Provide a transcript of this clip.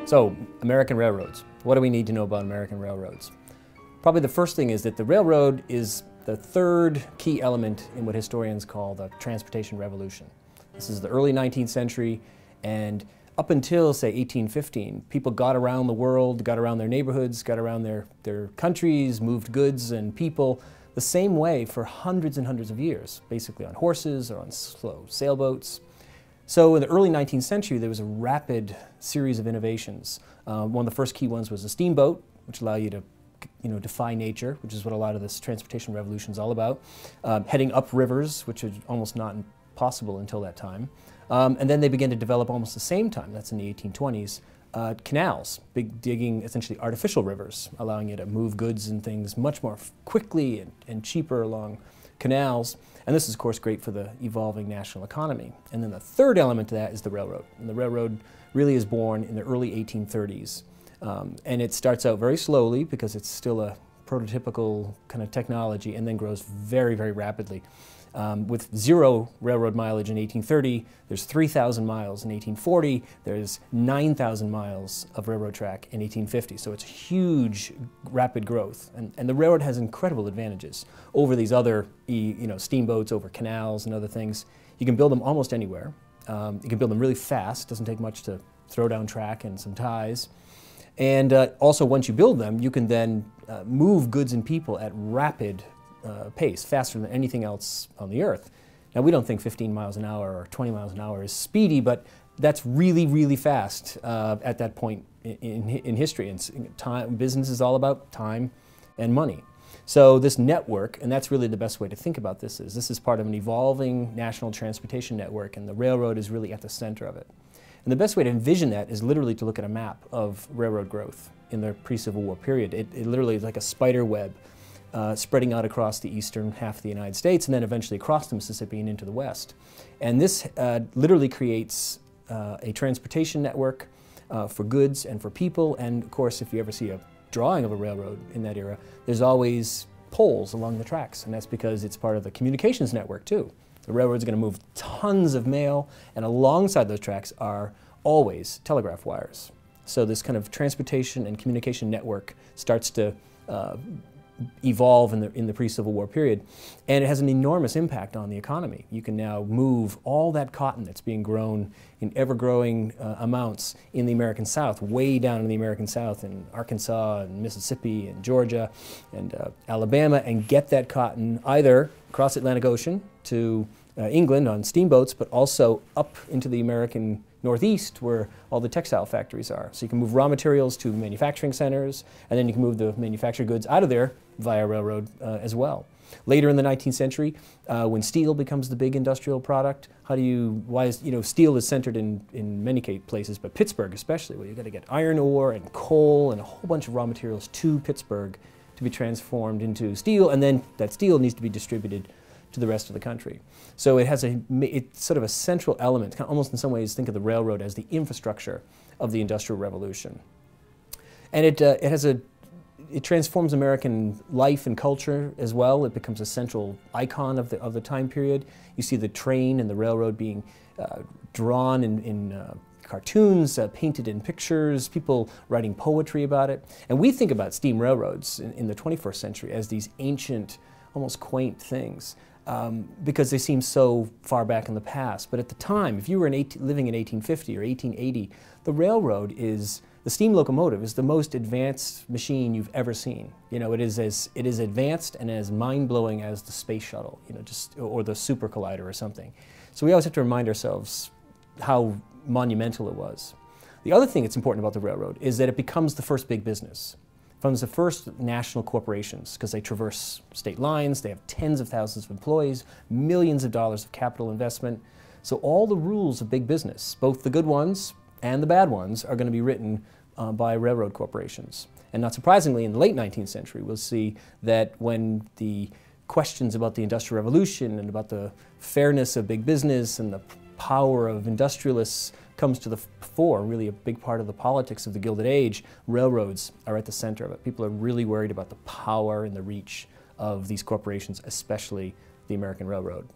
So, American railroads. What do we need to know about American railroads? Probably the first thing is that the railroad is the third key element in what historians call the transportation revolution. This is the early 19th century, and up until, say, 1815, people got around the world, got around their neighborhoods, got around their countries, moved goods and people the same way for hundreds and hundreds of years, basically on horses or on slow sailboats. So in the early 19th century, there was a rapid series of innovations. One of the first key ones was the steamboat, which allowed you to defy nature, which is what a lot of this transportation revolution is all about. Heading up rivers, which was almost not possible until that time. And then they began to develop almost the same time, that's in the 1820s, canals, big digging, essentially artificial rivers, allowing you to move goods and things much more quickly and cheaper along canals. And this is, of course, great for the evolving national economy. And then the third element to that is the railroad. And the railroad really is born in the early 1830s. And it starts out very slowly because it's still a prototypical kind of technology, and then grows very, very rapidly. With zero railroad mileage in 1830, there's 3,000 miles in 1840, there's 9,000 miles of railroad track in 1850. So it's huge, rapid growth. And the railroad has incredible advantages over these other steamboats, over canals and other things. You can build them almost anywhere. You can build them really fast. Doesn't take much to throw down track and some ties. And also, once you build them, you can then move goods and people at rapid pace, faster than anything else on the earth. Now, we don't think 15 miles an hour or 20 miles an hour is speedy, but that's really, really fast at that point in history. And time, business is all about time and money. So this network, and that's really the best way to think about this is part of an evolving national transportation network, and the railroad is really at the center of it. And the best way to envision that is literally to look at a map of railroad growth in the pre-Civil War period. It literally is like a spider web spreading out across the eastern half of the United States and then eventually across the Mississippi and into the West. And this literally creates a transportation network for goods and for people. And of course, if you ever see a drawing of a railroad in that era, there's always poles along the tracks. And that's because it's part of the communications network too. The railroad's going to move tons of mail, and alongside those tracks are always telegraph wires. So this kind of transportation and communication network starts to evolve in the pre-Civil War period, and it has an enormous impact on the economy. You can now move all that cotton that's being grown in ever-growing amounts in the American South, way down in the American South in Arkansas and Mississippi and Georgia and Alabama, and get that cotton either across the Atlantic Ocean to England on steamboats, but also up into the American Northeast where all the textile factories are. So you can move raw materials to manufacturing centers, and then you can move the manufactured goods out of there via railroad as well. Later in the 19th century, when steel becomes the big industrial product, steel is centered in many places, but Pittsburgh especially, where you've got to get iron ore and coal and a whole bunch of raw materials to Pittsburgh to be transformed into steel, and then that steel needs to be distributed to the rest of the country. So it has it's sort of a central element, almost in some ways think of the railroad as the infrastructure of the Industrial Revolution. And it transforms American life and culture as well. It becomes a central icon of the time period. You see the train and the railroad being drawn in cartoons, painted in pictures, people writing poetry about it. And we think about steam railroads in the 21st century as these ancient, almost quaint things. Because they seem so far back in the past. But at the time, if you were living in 1850 or 1880, the steam locomotive is the most advanced machine you've ever seen. It is as advanced and as mind-blowing as the space shuttle, or the super collider or something. So we always have to remind ourselves how monumental it was. The other thing that's important about the railroad is that it becomes the first big business. Becomes the first national corporations because they traverse state lines, they have tens of thousands of employees, millions of dollars of capital investment. So all the rules of big business, both the good ones and the bad ones, are going to be written by railroad corporations. And not surprisingly, in the late 19th century, we'll see that when the questions about the Industrial Revolution and about the fairness of big business and the power of industrialists comes to the fore, really a big part of the politics of the Gilded Age, railroads are at the center of it. People are really worried about the power and the reach of these corporations, especially the American Railroad.